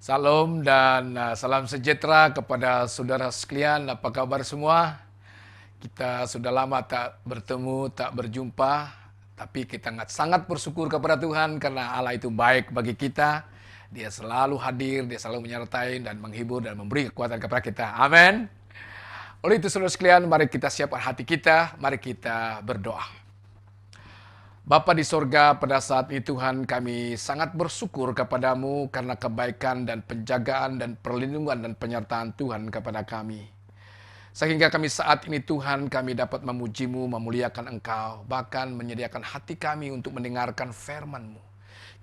Salam dan salam sejahtera kepada saudara sekalian. Apa kabar semua? Kita sudah lama tak bertemu, tak berjumpa. Tapi kita sangat bersyukur kepada Tuhan karena Allah itu baik bagi kita. Dia selalu hadir, dia selalu menyertai dan menghibur dan memberi kekuatan kepada kita. Amin. Oleh itu saudara sekalian, mari kita siapkan hati kita, mari kita berdoa. Bapa di sorga, pada saat ini Tuhan kami sangat bersyukur kepadamu karena kebaikan dan penjagaan dan perlindungan dan penyertaan Tuhan kepada kami. Sehingga kami saat ini Tuhan kami dapat memujimu, memuliakan Engkau, bahkan menyediakan hati kami untuk mendengarkan firman-Mu.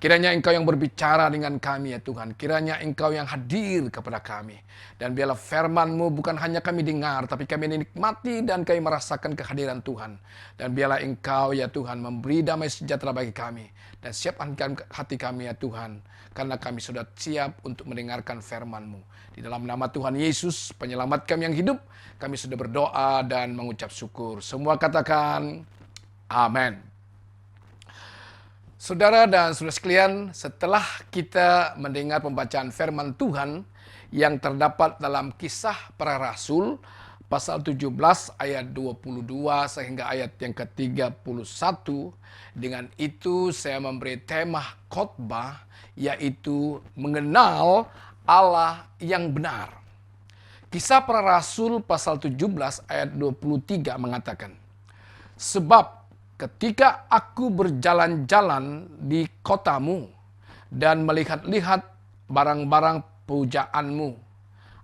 Kiranya Engkau yang berbicara dengan kami ya Tuhan. Kiranya Engkau yang hadir kepada kami. Dan biarlah firman-Mu bukan hanya kami dengar, tapi kami nikmati dan kami merasakan kehadiran Tuhan. Dan biarlah Engkau ya Tuhan memberi damai sejahtera bagi kami. Dan siapkan hati kami ya Tuhan. Karena kami sudah siap untuk mendengarkan firman-Mu. Di dalam nama Tuhan Yesus, penyelamat kami yang hidup, kami sudah berdoa dan mengucap syukur. Semua katakan, amin. Saudara dan saudara sekalian, setelah kita mendengar pembacaan firman Tuhan yang terdapat dalam Kisah Para Rasul pasal 17 ayat 22 sehingga ayat yang ke-31, dengan itu saya memberi tema khotbah yaitu mengenal Allah yang benar. Kisah Para Rasul pasal 17 ayat 23 mengatakan, sebab ketika aku berjalan-jalan di kotamu dan melihat-lihat barang-barang pujaanmu,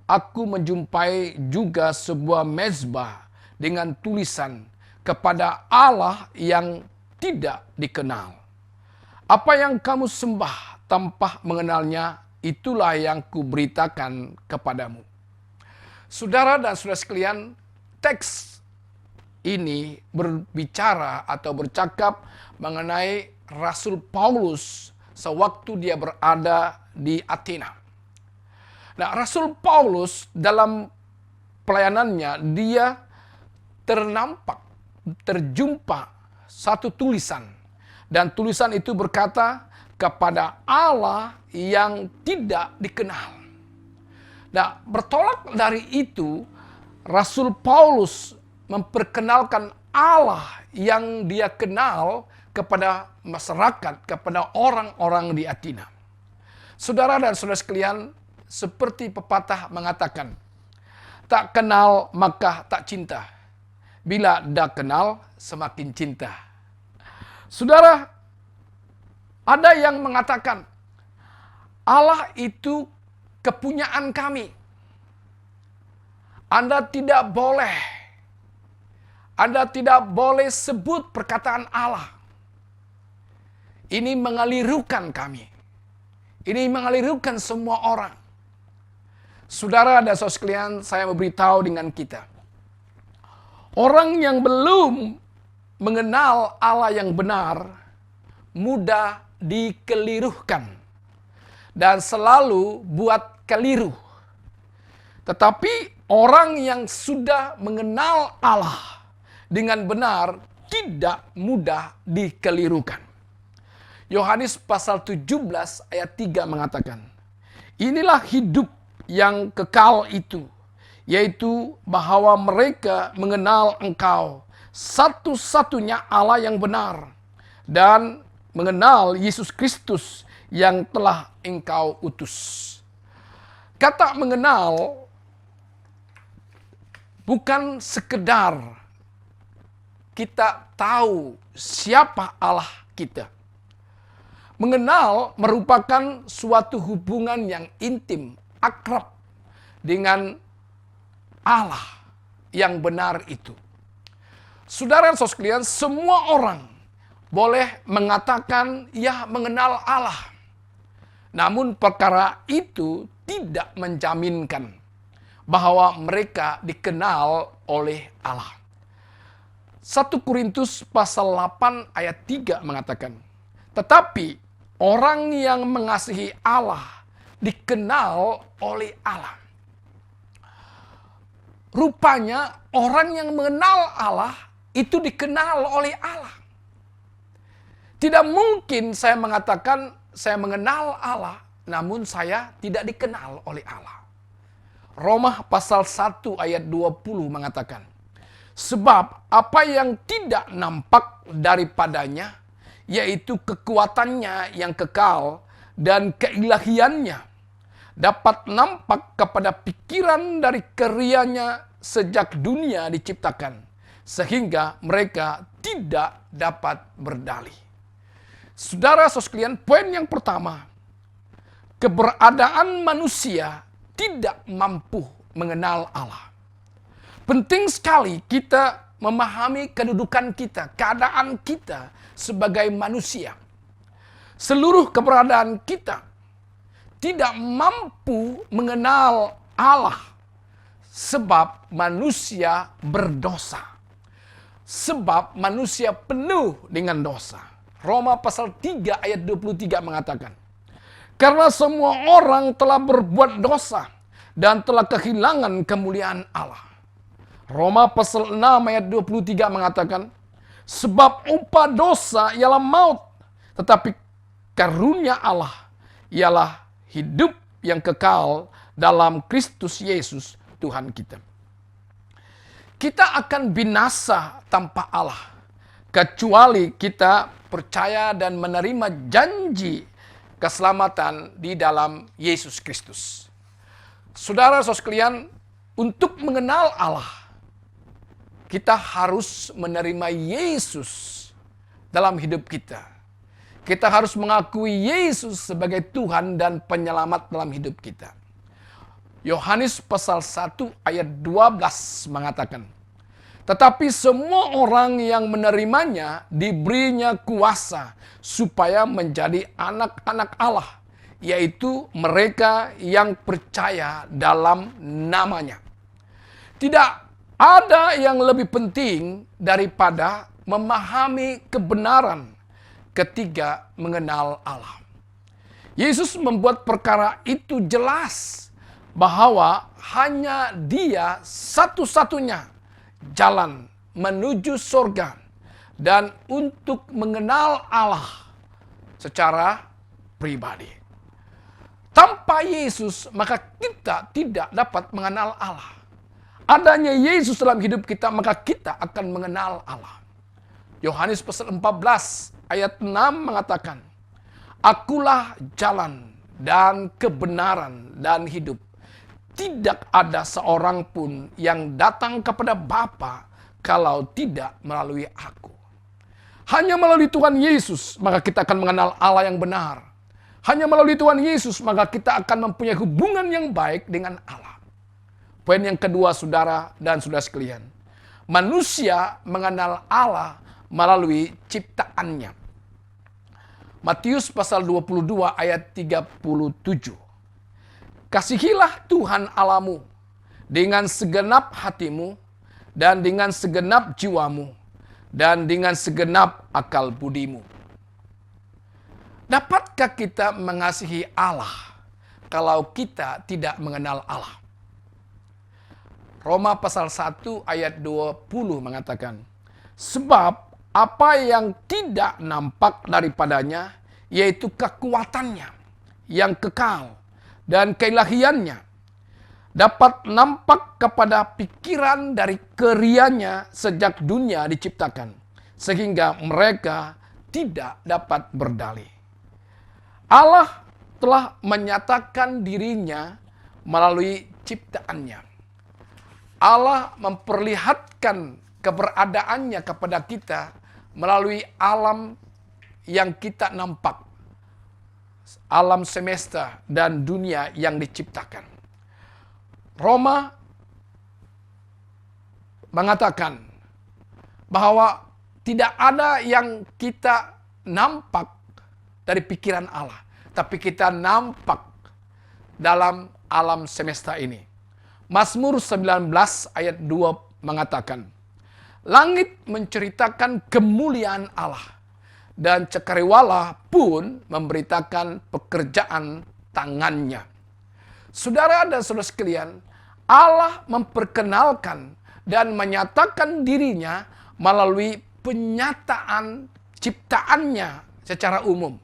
aku menjumpai juga sebuah mezbah dengan tulisan kepada Allah yang tidak dikenal. Apa yang kamu sembah tanpa mengenalnya, itulah yang kuberitakan kepadamu. Saudara dan saudara sekalian, teks ini berbicara atau bercakap mengenai Rasul Paulus sewaktu dia berada di Athena. Nah, Rasul Paulus dalam pelayanannya dia terjumpa satu tulisan. Dan tulisan itu berkata kepada Allah yang tidak dikenal. Nah, bertolak dari itu Rasul Paulus memperkenalkan Allah yang dia kenal kepada masyarakat, kepada orang-orang di Athena. Saudara dan saudara sekalian, seperti pepatah mengatakan, tak kenal maka tak cinta. Bila dah kenal, semakin cinta. Saudara, ada yang mengatakan, Allah itu kepunyaan kami. Anda tidak boleh sebut perkataan Allah. Ini mengelirukan kami. Ini mengelirukan semua orang. Saudara dan saudara sekalian, saya memberitahu dengan kita. Orang yang belum mengenal Allah yang benar, mudah dikelirukan. Dan selalu buat keliru. Tetapi orang yang sudah mengenal Allah dengan benar tidak mudah dikelirukan. Yohanes pasal 17 ayat 3 mengatakan, inilah hidup yang kekal itu, yaitu bahwa mereka mengenal Engkau, satu-satunya Allah yang benar, dan mengenal Yesus Kristus yang telah Engkau utus. Kata mengenal bukan sekedar kita tahu siapa Allah kita. Mengenal merupakan suatu hubungan yang intim, akrab dengan Allah yang benar itu. Saudara dan saudara sekalian, semua orang boleh mengatakan ya mengenal Allah. Namun perkara itu tidak menjaminkan bahwa mereka dikenal oleh Allah. 1 Korintus pasal 8 ayat 3 mengatakan, tetapi orang yang mengasihi Allah dikenal oleh Allah. Rupanya orang yang mengenal Allah itu dikenal oleh Allah. Tidak mungkin saya mengatakan saya mengenal Allah, namun saya tidak dikenal oleh Allah. Roma pasal 1 ayat 20 mengatakan, sebab apa yang tidak nampak daripadanya, yaitu kekuatannya yang kekal dan keilahiannya, dapat nampak kepada pikiran dari kerianya sejak dunia diciptakan, sehingga mereka tidak dapat berdalih. Saudara-saudara sekalian, poin yang pertama, keberadaan manusia tidak mampu mengenal Allah. Penting sekali kita memahami kedudukan kita, keadaan kita sebagai manusia. Seluruh keberadaan kita tidak mampu mengenal Allah sebab manusia berdosa. Sebab manusia penuh dengan dosa. Roma pasal 3 ayat 23 mengatakan, karena semua orang telah berbuat dosa dan telah kehilangan kemuliaan Allah. Roma pasal 6 ayat 23 mengatakan, sebab upah dosa ialah maut, tetapi karunia Allah ialah hidup yang kekal dalam Kristus Yesus Tuhan kita. Kita akan binasa tanpa Allah, kecuali kita percaya dan menerima janji keselamatan di dalam Yesus Kristus. Saudara-saudara sekalian, untuk mengenal Allah, kita harus menerima Yesus dalam hidup kita. Kita harus mengakui Yesus sebagai Tuhan dan penyelamat dalam hidup kita. Yohanes pasal 1 ayat 12 mengatakan, tetapi semua orang yang menerimanya diberinya kuasa supaya menjadi anak-anak Allah, yaitu mereka yang percaya dalam namanya. Tidak ada yang lebih penting daripada memahami kebenaran ketika mengenal Allah. Yesus membuat perkara itu jelas bahwa hanya Dia satu-satunya jalan menuju surga dan untuk mengenal Allah secara pribadi. Tanpa Yesus, maka kita tidak dapat mengenal Allah. Adanya Yesus dalam hidup kita, maka kita akan mengenal Allah. Yohanes pasal 14 ayat 6 mengatakan, akulah jalan dan kebenaran dan hidup. Tidak ada seorang pun yang datang kepada Bapa kalau tidak melalui aku. Hanya melalui Tuhan Yesus, maka kita akan mengenal Allah yang benar. Hanya melalui Tuhan Yesus, maka kita akan mempunyai hubungan yang baik dengan Allah. Poin yang kedua, saudara dan saudara sekalian. Manusia mengenal Allah melalui ciptaannya. Matius pasal 22 ayat 37. Kasihilah Tuhan Allahmu dengan segenap hatimu dan dengan segenap jiwamu dan dengan segenap akal budimu. Dapatkah kita mengasihi Allah kalau kita tidak mengenal Allah? Roma pasal 1 ayat 20 mengatakan, sebab apa yang tidak nampak daripadanya, yaitu kekuatannya yang kekal dan keilahiannya, dapat nampak kepada pikiran dari kerianya sejak dunia diciptakan, sehingga mereka tidak dapat berdalih. Allah telah menyatakan dirinya melalui ciptaannya. Allah memperlihatkan keberadaannya kepada kita melalui alam yang kita nampak, alam semesta dan dunia yang diciptakan. Roma mengatakan bahwa tidak ada yang kita nampak dari pikiran Allah, tapi kita nampak dalam alam semesta ini. Mazmur 19 ayat 2 mengatakan, langit menceritakan kemuliaan Allah, dan cakrawala pun memberitakan pekerjaan tangannya. Saudara dan saudara sekalian, Allah memperkenalkan dan menyatakan dirinya melalui penyataan ciptaannya secara umum.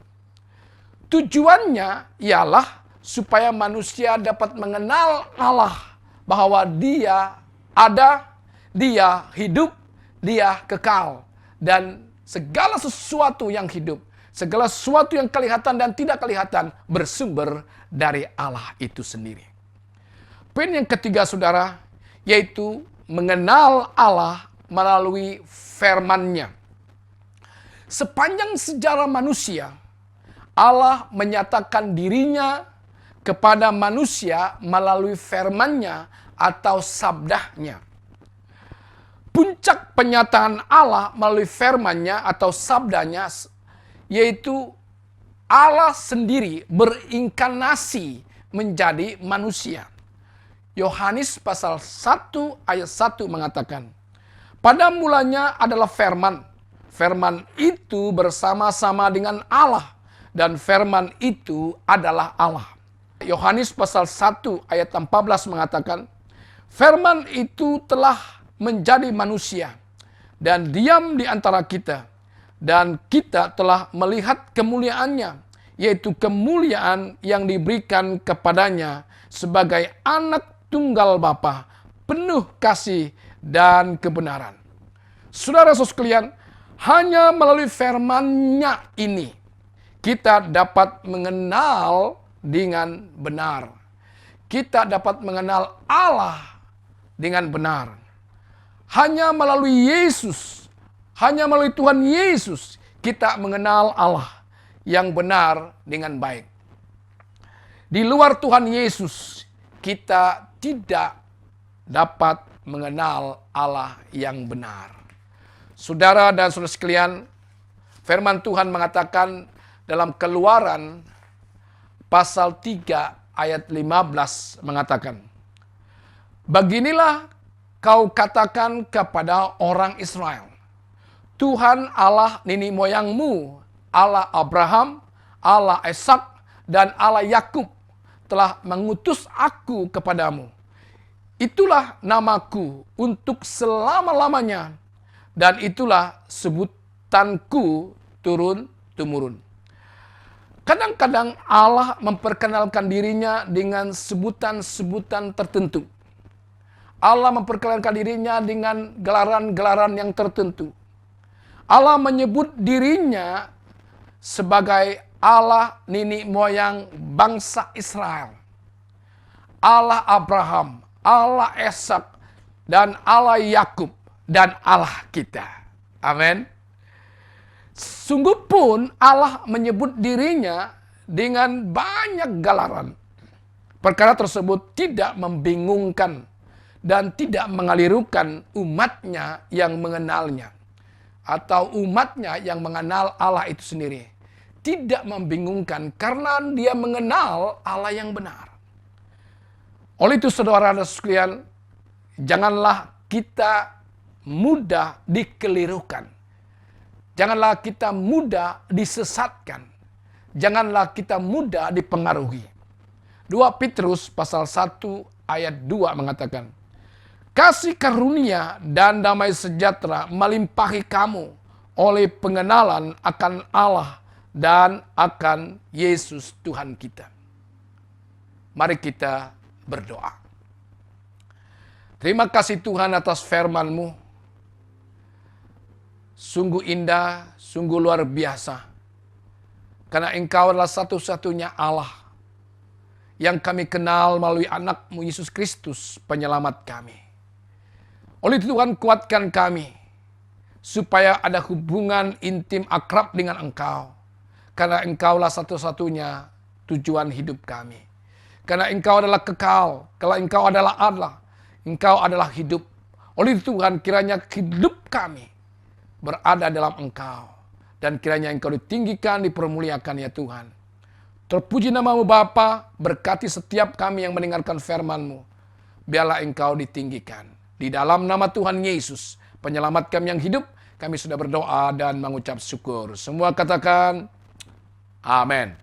Tujuannya ialah supaya manusia dapat mengenal Allah, bahwa Dia ada, Dia hidup, Dia kekal, dan segala sesuatu yang hidup, segala sesuatu yang kelihatan dan tidak kelihatan bersumber dari Allah itu sendiri. Poin yang ketiga, saudara, yaitu mengenal Allah melalui firman-Nya. Sepanjang sejarah manusia, Allah menyatakan dirinya kepada manusia melalui firman-Nya atau sabdanya. Puncak penyataan Allah melalui firman-Nya atau sabdanya, yaitu Allah sendiri berinkarnasi menjadi manusia. Yohanes pasal 1 ayat 1 mengatakan, pada mulanya adalah firman. Firman itu bersama-sama dengan Allah, dan firman itu adalah Allah. Yohanes pasal 1 ayat 14 mengatakan, firman itu telah menjadi manusia dan diam di antara kita, dan kita telah melihat kemuliaannya, yaitu kemuliaan yang diberikan kepadanya sebagai anak tunggal Bapa, penuh kasih dan kebenaran. Saudara-saudara sekalian, hanya melalui firman-Nya ini kita dapat mengenal dengan benar. Kita dapat mengenal Allah dengan benar. Hanya melalui Yesus, hanya melalui Tuhan Yesus, kita mengenal Allah yang benar dengan baik. Di luar Tuhan Yesus, kita tidak dapat mengenal Allah yang benar. Saudara dan saudara sekalian, firman Tuhan mengatakan dalam Keluaran pasal 3 ayat 15 mengatakan, beginilah kau katakan kepada orang Israel, Tuhan Allah nenek moyangmu, Allah Abraham, Allah Ishak, dan Allah Yakub telah mengutus aku kepadamu. Itulah namaku untuk selama-lamanya, dan itulah sebutanku turun-temurun. Kadang-kadang Allah memperkenalkan dirinya dengan sebutan-sebutan tertentu. Allah memperkenalkan dirinya dengan gelaran-gelaran yang tertentu. Allah menyebut dirinya sebagai Allah nenek moyang bangsa Israel, Allah Abraham, Allah Ishak, dan Allah Yakub, dan Allah kita. Amin. Sungguh pun Allah menyebut dirinya dengan banyak galaran. Perkara tersebut tidak membingungkan dan tidak mengelirukan umatnya yang mengenalnya, atau umatnya yang mengenal Allah itu sendiri. Tidak membingungkan karena dia mengenal Allah yang benar. Oleh itu saudara dan sekalian, janganlah kita mudah dikelirukan. Janganlah kita mudah disesatkan. Janganlah kita mudah dipengaruhi. 2 Petrus pasal 1 ayat 2 mengatakan, kasih karunia dan damai sejahtera melimpahi kamu oleh pengenalan akan Allah dan akan Yesus Tuhan kita. Mari kita berdoa. Terima kasih Tuhan atas firman-Mu. Sungguh indah, sungguh luar biasa. Karena Engkau adalah satu-satunya Allah yang kami kenal melalui anak-Mu Yesus Kristus, penyelamat kami. Oleh itu Tuhan, kuatkan kami supaya ada hubungan intim akrab dengan Engkau. Karena Engkaulah satu-satunya tujuan hidup kami. Karena Engkau adalah kekal, kalau Engkau adalah Allah, Engkau adalah hidup. Oleh itu Tuhan, kiranya hidup kami berada dalam Engkau. Dan kiranya Engkau ditinggikan, dipermuliakan ya Tuhan. Terpuji nama-Mu Bapa, berkati setiap kami yang mendengarkan firman-Mu. Biarlah Engkau ditinggikan. Di dalam nama Tuhan Yesus, penyelamat kami yang hidup, kami sudah berdoa dan mengucap syukur. Semua katakan, amin.